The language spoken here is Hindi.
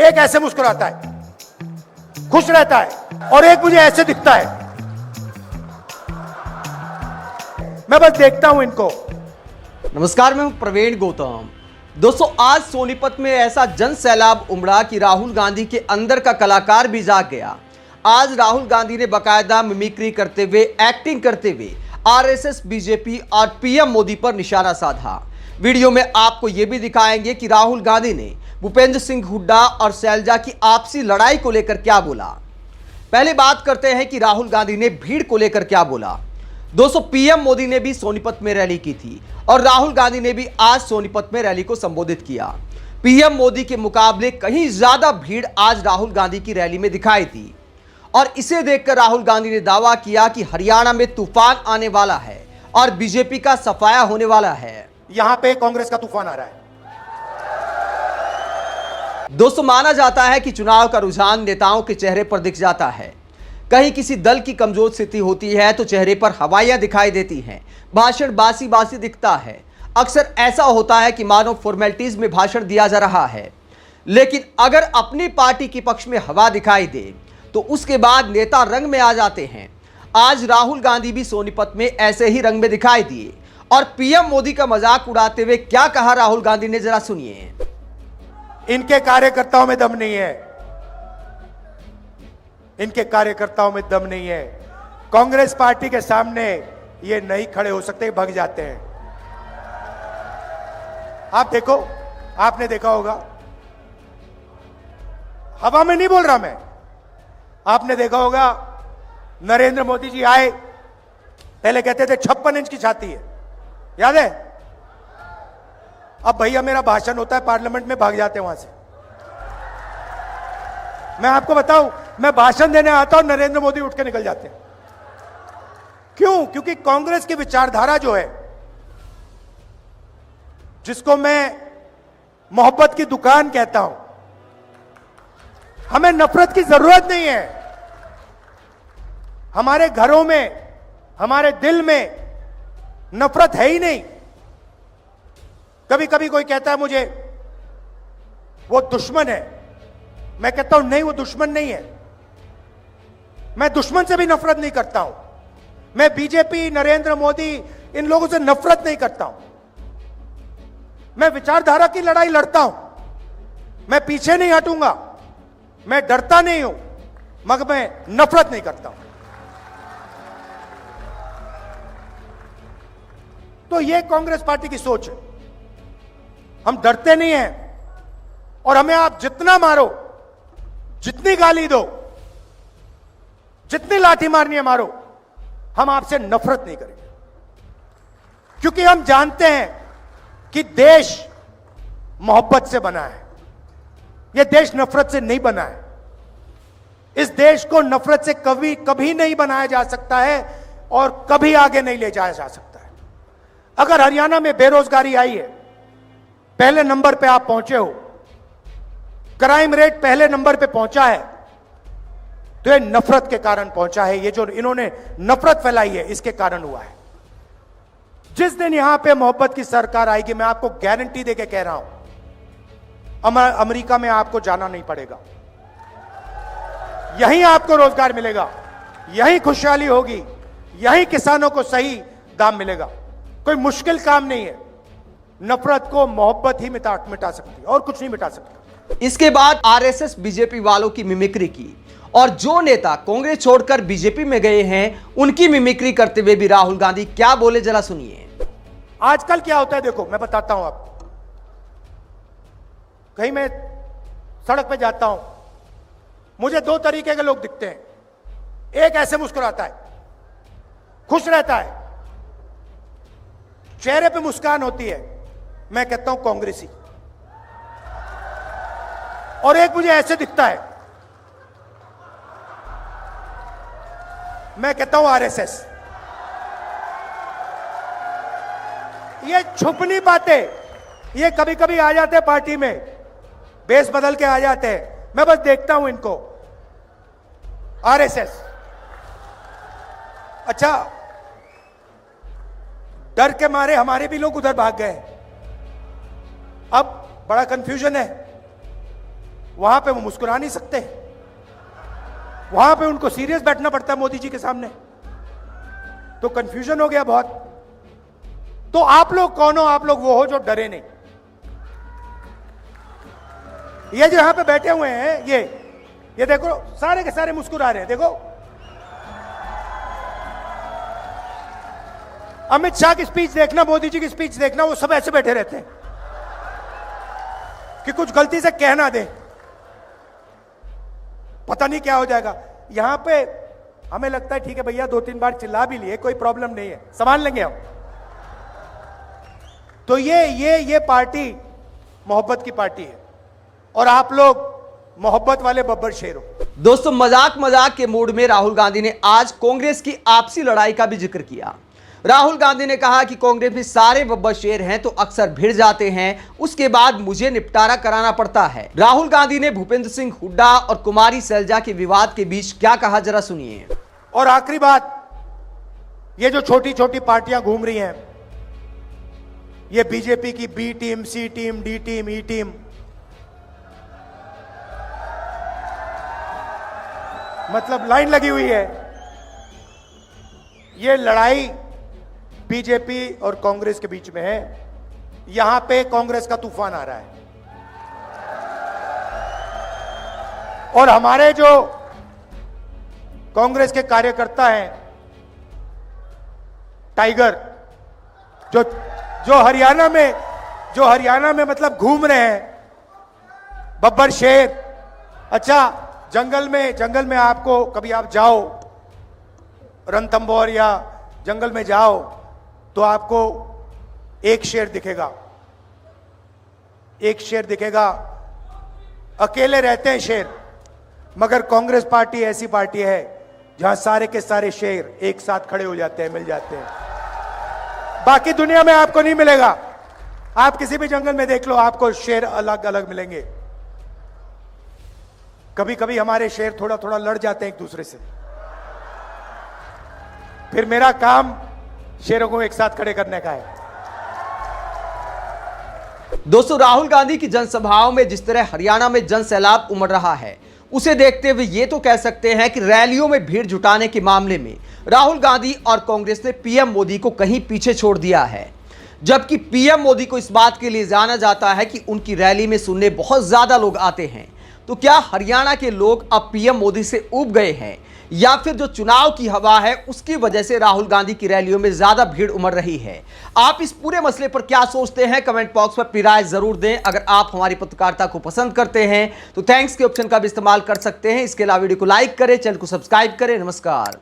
एक ऐसे मुस्कुराता है, खुश रहता है, और एक मुझे ऐसे दिखता है। मैं बस देखता हूं इनको। नमस्कार, मैं हूं प्रवीण गौतम। दोस्तों, आज सोनीपत में ऐसा जन सैलाब उमड़ा कि राहुल गांधी के अंदर का कलाकार भी जाग गया। आज राहुल गांधी ने बाकायदा मिमिक्री करते हुए, एक्टिंग करते हुए आरएसएस, बीजेपी और पीएम मोदी पर निशाना साधा। वीडियो में आपको यह भी दिखाएंगे कि राहुल गांधी ने भूपेंद्र सिंह हुड्डा और शैलजा की आपसी लड़ाई को लेकर क्या बोला। पहले बात करते हैं कि राहुल गांधी ने भीड़ को लेकर क्या बोला। दोस्तों, पीएम मोदी ने भी सोनीपत में रैली की थी और राहुल गांधी ने भी आज सोनीपत में रैली को संबोधित किया। पीएम मोदी के मुकाबले कहीं ज्यादा भीड़ आज राहुल गांधी की रैली में दिखाई दी और इसे देखकर राहुल गांधी ने दावा किया कि हरियाणा में तूफान आने वाला है और बीजेपी का सफाया होने वाला है। यहां पे कांग्रेस का तूफान आ रहा है। दोस्तों, माना जाता है कि चुनाव का रुझान नेताओं के चेहरे पर दिख जाता है। कहीं किसी दल की कमजोर स्थिति होती है तो चेहरे पर हवाइयां दिखाई देती हैं, भाषण बासी बासी दिखता है। अक्सर ऐसा होता है कि मानो फॉर्मेलिटीज में भाषण दिया जा रहा है, लेकिन अगर अपनी पार्टी के पक्ष में हवा दिखाई दे तो उसके बाद नेता रंग में आ जाते हैं। आज राहुल गांधी भी सोनीपत में ऐसे ही रंग में दिखाई दिए और पीएम मोदी का मजाक उड़ाते हुए क्या कहा राहुल गांधी ने, जरा सुनिए। इनके कार्यकर्ताओं में दम नहीं है, इनके कार्यकर्ताओं में दम नहीं है। कांग्रेस पार्टी के सामने ये नहीं खड़े हो सकते, भाग जाते हैं। आप देखो, आपने देखा होगा, हवा में नहीं बोल रहा मैं। आपने देखा होगा, नरेंद्र मोदी जी आए, पहले कहते थे 56 इंच की छाती है, याद है? अब भैया मेरा भाषण होता है पार्लियामेंट में, भाग जाते हैं वहां से। मैं आपको बताऊं, मैं भाषण देने आता हूं, नरेंद्र मोदी उठ के निकल जाते हैं। क्यों? क्योंकि कांग्रेस की विचारधारा जो है, जिसको मैं मोहब्बत की दुकान कहता हूं, हमें नफरत की जरूरत नहीं है। हमारे घरों में, हमारे दिल में नफरत है ही नहीं। कभी कभी कोई कहता है मुझे वो दुश्मन है, मैं कहता हूं नहीं, वो दुश्मन नहीं है। मैं दुश्मन से भी नफरत नहीं करता हूं। मैं बीजेपी, नरेंद्र मोदी, इन लोगों से नफरत नहीं करता हूं। मैं विचारधारा की लड़ाई लड़ता हूं। मैं पीछे नहीं हटूंगा, मैं डरता नहीं हूं, मगर मैं नफरत नहीं करता हूं। तो यह कांग्रेस पार्टी की सोच है। हम डरते नहीं हैं और हमें आप जितना मारो, जितनी गाली दो, जितनी लाठी मारनी है मारो, हम आपसे नफरत नहीं करेंगे। क्योंकि हम जानते हैं कि देश मोहब्बत से बना है, यह देश नफरत से नहीं बना है। इस देश को नफरत से कभी कभी नहीं बनाया जा सकता है और कभी आगे नहीं ले जाया जा सकता है। अगर हरियाणा में बेरोजगारी आई है, पहले नंबर पे आप पहुंचे हो, क्राइम रेट पहले नंबर पे पहुंचा है, तो ये नफरत के कारण पहुंचा है। ये जो इन्होंने नफरत फैलाई है, इसके कारण हुआ है। जिस दिन यहां पे मोहब्बत की सरकार आएगी, मैं आपको गारंटी देके कह रहा हूं, अमेरिका में आपको जाना नहीं पड़ेगा। यहीं आपको रोजगार मिलेगा, यहीं खुशहाली होगी, यहीं किसानों को सही दाम मिलेगा। कोई मुश्किल काम नहीं है। नफरत को मोहब्बत ही मिटा सकती है और कुछ नहीं मिटा सकता। इसके बाद आरएसएस, बीजेपी वालों की मिमिक्री की और जो नेता कांग्रेस छोड़कर बीजेपी में गए हैं उनकी मिमिक्री करते हुए भी राहुल गांधी क्या बोले, जरा सुनिए। आजकल क्या होता है, देखो मैं बताता हूं आपको। कहीं मैं सड़क पे जाता हूं, मुझे दो तरीके के लोग दिखते हैं। एक ऐसे मुस्कुराता है, खुश रहता है, चेहरे पे मुस्कान होती है, मैं कहता हूं कांग्रेसी। और एक मुझे ऐसे दिखता है, मैं कहता हूं आरएसएस। ये छुपनी बातें, ये कभी कभी आ जाते हैं पार्टी में, बेस बदल के आ जाते हैं। मैं बस देखता हूं इनको, आरएसएस। अच्छा, डर के मारे हमारे भी लोग उधर भाग गए। अब बड़ा कंफ्यूजन है। वहां पे वो मुस्कुरा नहीं सकते, वहां पे उनको सीरियस बैठना पड़ता है मोदी जी के सामने। तो कंफ्यूजन हो गया बहुत। तो आप लोग कौन हो? आप लोग वो हो जो डरे नहीं। ये जो यहां पे बैठे हुए हैं, ये देखो, सारे के सारे मुस्कुरा रहे हैं। देखो, अमित शाह की स्पीच देखना, मोदी जी की स्पीच देखना, वो सब ऐसे बैठे रहते हैं कि कुछ गलती से कह ना दे, पता नहीं क्या हो जाएगा। यहां पे हमें लगता है ठीक है भैया, 2-3 बार चिल्ला भी लिए, कोई प्रॉब्लम नहीं है, संभाल लेंगे हम। तो ये पार्टी मोहब्बत की पार्टी है, और आप लोग मोहब्बत वाले बब्बर शेर हो। दोस्तों, मजाक के मूड में राहुल गांधी ने आज कांग्रेस की आपसी लड़ाई का भी जिक्र किया। राहुल गांधी ने कहा कि कांग्रेस में सारे बब्बर शेर हैं तो अक्सर भिड़ जाते हैं, उसके बाद मुझे निपटारा कराना पड़ता है। राहुल गांधी ने भूपेंद्र सिंह हुड्डा और कुमारी सैलजा के विवाद के बीच क्या कहा, जरा सुनिए। और आखिरी बात, ये जो छोटी छोटी पार्टियां घूम रही हैं, ये बीजेपी की बी टीम, सी टीम, डी टीम, ई टीम, मतलब लाइन लगी हुई है। ये लड़ाई बीजेपी और कांग्रेस के बीच में है। यहां पे कांग्रेस का तूफान आ रहा है, और हमारे जो कांग्रेस के कार्यकर्ता हैं, टाइगर, जो हरियाणा में मतलब घूम रहे हैं, बब्बर शेर। अच्छा, जंगल में आपको कभी आप जाओ, रणथंभौर या जंगल में जाओ, तो आपको एक शेर दिखेगा, अकेले रहते हैं शेर। मगर कांग्रेस पार्टी ऐसी पार्टी है जहां सारे के सारे शेर एक साथ खड़े हो जाते हैं, मिल जाते हैं। बाकी दुनिया में आपको नहीं मिलेगा। आप किसी भी जंगल में देख लो, आपको शेर अलग अलग मिलेंगे। कभी कभी हमारे शेर थोड़ा थोड़ा लड़ जाते हैं एक दूसरे से, फिर मेरा काम शेरों को एक साथ खड़े करने का है। दोस्तों, राहुल गांधी की जनसभाओं में जिस तरह हरियाणा में जन सैलाब उमड़ रहा है, उसे देखते हुए ये तो कह सकते हैं कि रैलियों में भीड़ जुटाने के मामले में राहुल गांधी और कांग्रेस ने पीएम मोदी को कहीं पीछे छोड़ दिया है। जबकि पीएम मोदी को इस बात के लिए जाना जाता है कि उनकी रैली में सुनने बहुत ज्यादा लोग आते हैं। तो क्या हरियाणा के लोग अब पीएम मोदी से ऊब गए हैं, या फिर जो चुनाव की हवा है उसकी वजह से राहुल गांधी की रैलियों में ज्यादा भीड़ उमड़ रही है? आप इस पूरे मसले पर क्या सोचते हैं, कमेंट बॉक्स में अपनी राय जरूर दें। अगर आप हमारी पत्रकारिता को पसंद करते हैं तो थैंक्स के ऑप्शन का भी इस्तेमाल कर सकते हैं। इसके अलावा वीडियो को लाइक करें, चैनल को सब्सक्राइब करें। नमस्कार।